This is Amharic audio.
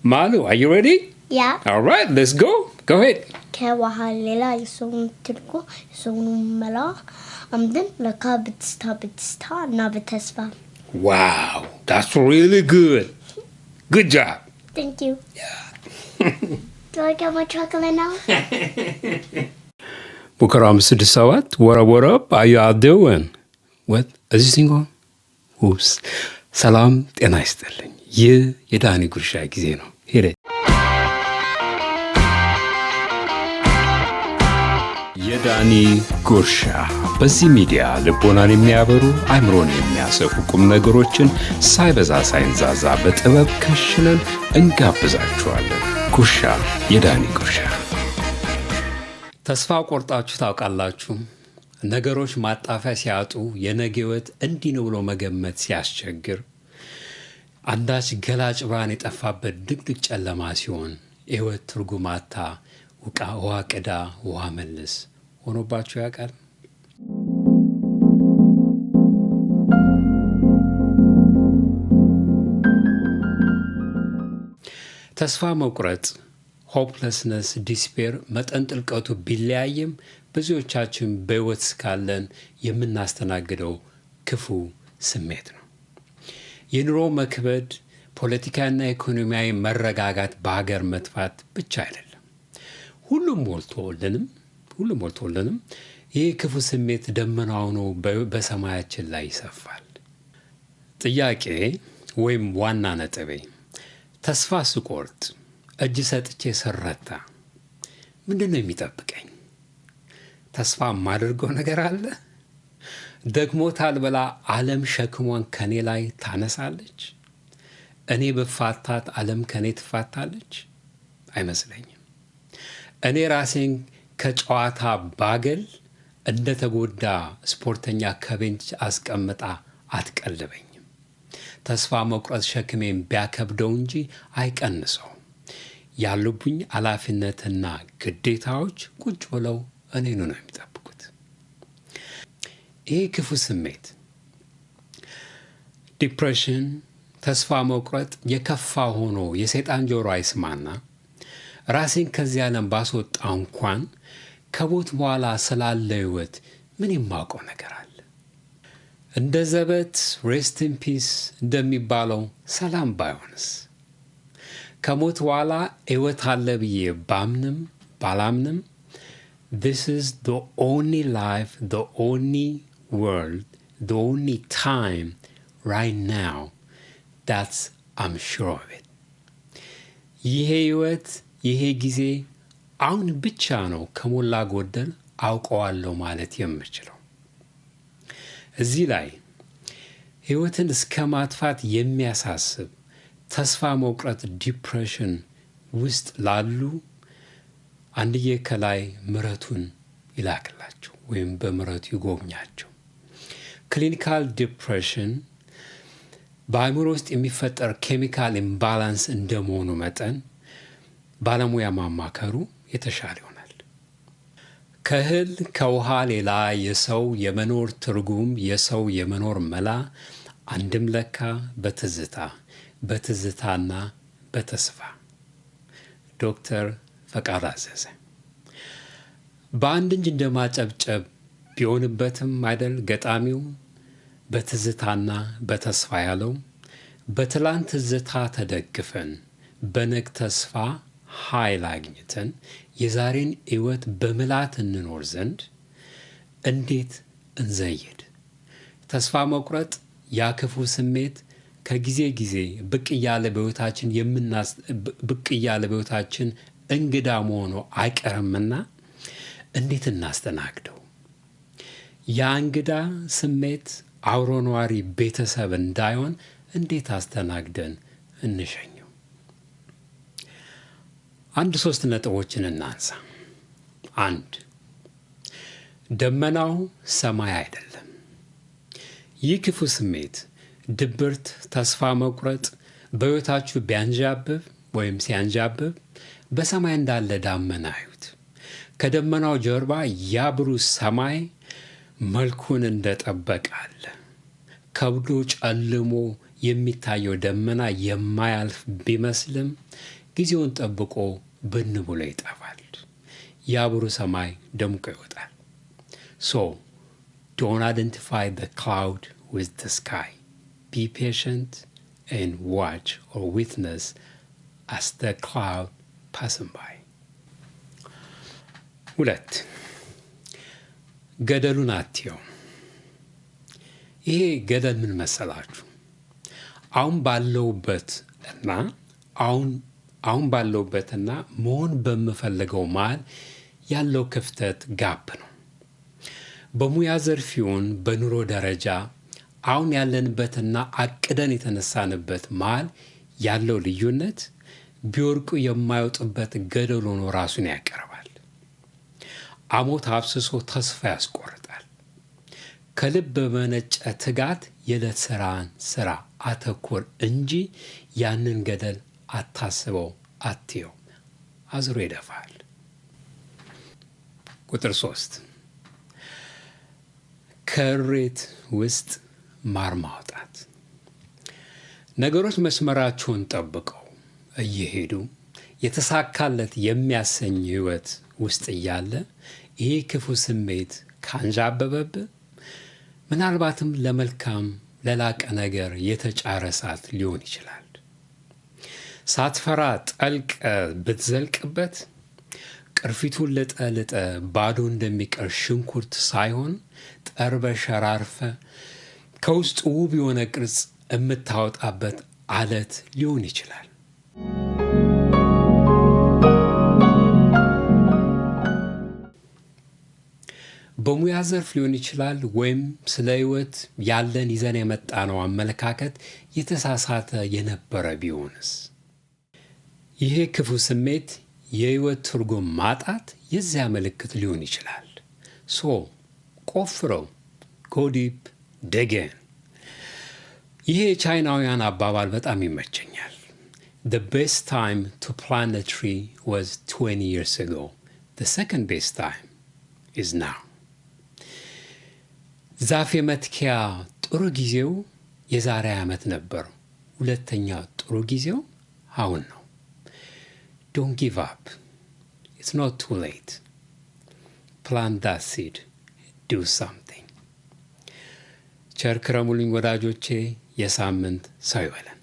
Malu, are you ready? Yeah. All right, let's go. Go ahead. ከዋሃሌላ የሰውን ትልቁ የሰውን መላ አምድን ለካ ብትስታ እና በተስፋ Wow, that's really good. Good job. Thank you. Yeah. Do I get my chocolate now? Mukaram Sidisawat, what up? How you all doing? What? Is this thing on? Oops. Salam, ጤና ይስጥልኝ. ይህ የዳኒ ጉርሻ ጊዜ ነው. ሄደ የዳኒ ጉርሻ በዚህ ሚዲያ ልቦናን የሚያበሩ አእምሮን የሚያሰፉ ቁም ነገሮችን ሳይበዛ ሳይንዛዛ በጥበብ ከሽነን እንጋብዛችኋለን። ጉርሻ፣ የዳኒ ጉርሻ። ተስፋ ቆርጣችሁ ታውቃላችሁ? ነገሮች ማጣፊያ ሲያጡ የነገ ሕይወት እንዲህ ነው ብሎ መገመት ሲያስቸግር፣ አንዳች ገላጭ ብርሃን የጠፋበት ድቅድቅ ጨለማ ሲሆን ሕይወት ትርጉም አጥታ ውሃ ቅዳ ውሃ መልስ ሆኖባችሁ ያውቃል? ተስፋ መቁረጥ ሆፕለስነስ፣ ዲስፔር መጠን ጥልቀቱ ቢለያይም ብዙዎቻችን በሕይወት እስካለን የምናስተናግደው ክፉ ስሜት ነው። የኑሮ መክበድ፣ ፖለቲካና ኢኮኖሚያዊ መረጋጋት፣ በሀገር መጥፋት ብቻ አይደለም። ሁሉም ሞልቶልንም ይህ ክፉ ስሜት ደመና ሆኖ በሰማያችን ላይ ይሰፋል። ጥያቄ ወይም ዋና ነጥቤ ተስፋ ስቆርጥ እጅ ሰጥቼ ስረታ ምንድን ነው የሚጠብቀኝ? ተስፋ የማደርገው ነገር አለ? ደግሞታል ብላ ዓለም ሸክሟን ከኔ ላይ ታነሳለች? እኔ ብፋታት ዓለም ከኔ ትፋታለች? አይመስለኝም። እኔ ራሴን ከጨዋታ ባገል እንደ ተጎዳ ስፖርተኛ ከቤንች አስቀምጣ አትቀልበኝም። ተስፋ መቁረጥ ሸክሜን ቢያከብደው እንጂ አይቀንሰው። ያሉብኝ ኃላፊነትና ግዴታዎች ቁጭ ብለው እኔኑ ነው የሚጠብቁት። ይህ ክፉ ስሜት ዲፕሬሽን፣ ተስፋ መቁረጥ የከፋ ሆኖ የሰይጣን ጆሮ አይስማና ራሴን ከዚህ ዓለም ባስወጣ እንኳን ከሞት በኋላ ስላለ ሕይወት ምን የማውቀው ነገር አለ? እንደ ዘበት ሬስት ኢን ፒስ እንደሚባለው ሰላም ባይሆንስ? ከሞት በኋላ ሕይወት አለ ብዬ ባላምንም this is the only life, the only world, the only time right now that's I'm sure of it. ይሄ ሕይወት ይሄ ጊዜ አሁን ብቻ ነው ከሞላ ጎደል አውቀዋለሁ ማለት የምችለው። እዚህ ላይ ሕይወትን እስከ ማጥፋት የሚያሳስብ ተስፋ መቁረጥ ዲፕሬሽን ውስጥ ላሉ አንድዬ ከላይ ምሕረቱን ይላክላቸው ወይም በምሕረቱ ይጎብኛቸው። ክሊኒካል ዲፕሬሽን በአእምሮ ውስጥ የሚፈጠር ኬሚካል ኢምባላንስ እንደመሆኑ መጠን ባለሙያ ማማከሩ የተሻለ ይሆናል። ከእህል ከውሃ ሌላ የሰው የመኖር ትርጉም፣ የሰው የመኖር መላ አንድም ለካ በትዝታና በተስፋ። ዶክተር ፈቃድ አዘዘ። በአንድ እጅ እንደማጨብጨብ ቢሆንበትም አይደል ገጣሚው በትዝታና በተስፋ ያለው። በትላንት ትዝታ ተደግፈን በነግ ተስፋ ኃይል አግኝተን የዛሬን ሕይወት በምላት እንኖር ዘንድ እንዴት እንዘይድ? ተስፋ መቁረጥ ያክፉ ስሜት ከጊዜ ጊዜ ብቅ እያለ በሕይወታችን እንግዳ መሆኑ አይቀርምና እንዴት እናስተናግደው? ያ እንግዳ ስሜት አብሮ ነዋሪ ቤተሰብ እንዳይሆን እንዴት አስተናግደን እንሸኘው? 3 ነጥቦችን እናንሳ። 1 ደመናው ሰማይ አይደለም። ይህ ክፉ ስሜት ድብርት፣ ተስፋ መቁረጥ በሕይወታችሁ ቢያንዣብብ ወይም ሲያንዣብብ በሰማይ እንዳለ ዳመና አዩት። ከደመናው ጀርባ ያ ብሩህ ሰማይ መልኩን እንደጠበቀ አለ። ከብዶ ጨልሞ የሚታየው ደመና የማያልፍ ቢመስልም ጊዜውን ጠብቆ ብን ብሎ ይጠፋል። ያብሩ ሰማይ ደምቆ ይወጣል። So, don't identify the cloud with the sky. Be patient and watch or witness as the cloud passing by. 2. ገደሉን አትየው። ይሄ ገደል ምን መሰላችሁ? አሁን ባለውበትና መሆን በምፈልገው መሃል ያለው ክፍተት ጋፕ ነው። በሙያ ዘርፍ ይሁን በኑሮ ደረጃ አሁን ያለንበትና አቅደን የተነሳንበት መሃል ያለው ልዩነት ቢወርቁ የማይወጡበት ገደል ሆኖ ራሱን ያቀርባል። አሞት አብስሶ ተስፋ ያስቆርጣል። ከልብ በመነጨ ትጋት የዕለት ስራ አተኮር እንጂ ያንን ገደል አታስበው፣ አትየው፣ አዝሮ ይደፋል። ቁጥር 3 ከእሬት ውስጥ ማር ማውጣት። ነገሮች መስመራቸውን ጠብቀው እየሄዱ የተሳካለት የሚያሰኝ ሕይወት ውስጥ እያለ ይሄ ክፉ ስሜት ካንዣበበብህ ምናልባትም ለመልካም ለላቀ ነገር የተጫረ እሳት ሊሆን ይችላል። ሳትፈራ ጠልቀ ብትዘልቅበት ቅርፊቱን ልጠ ባዶ እንደሚቀር ሽንኩርት ሳይሆን ጠርበ ሸራርፈ ከውስጡ ውብ የሆነ ቅርጽ የምታወጣበት አለት ሊሆን ይችላል። በሙያ ዘርፍ ሊሆን ይችላል፣ ወይም ስለ ሕይወት ያለን ይዘን የመጣነው አመለካከት የተሳሳተ የነበረ ቢሆንስ? ይሄ ክፉ ስሜት የሕይወት ትርጉም ማጣት የዚያ ምልክት ሊሆን ይችላል። ቆፍረው፣ go deep, dig in። ይሄ የቻይናውያን አባባል በጣም ይመቸኛል። The best time to plant a tree was 20 years ago. The second best time is now. ዛፍ የመትከያ ጥሩ ጊዜው የዛሬ ዓመት ነበር። ሁለተኛው ጥሩ ጊዜው አሁን ነው። Don't give up. It's not too late. Plant that seed. Do something. ቸር ክረሙልኝ ወዳጆቼ። የሳምንት ሰው ይበለን።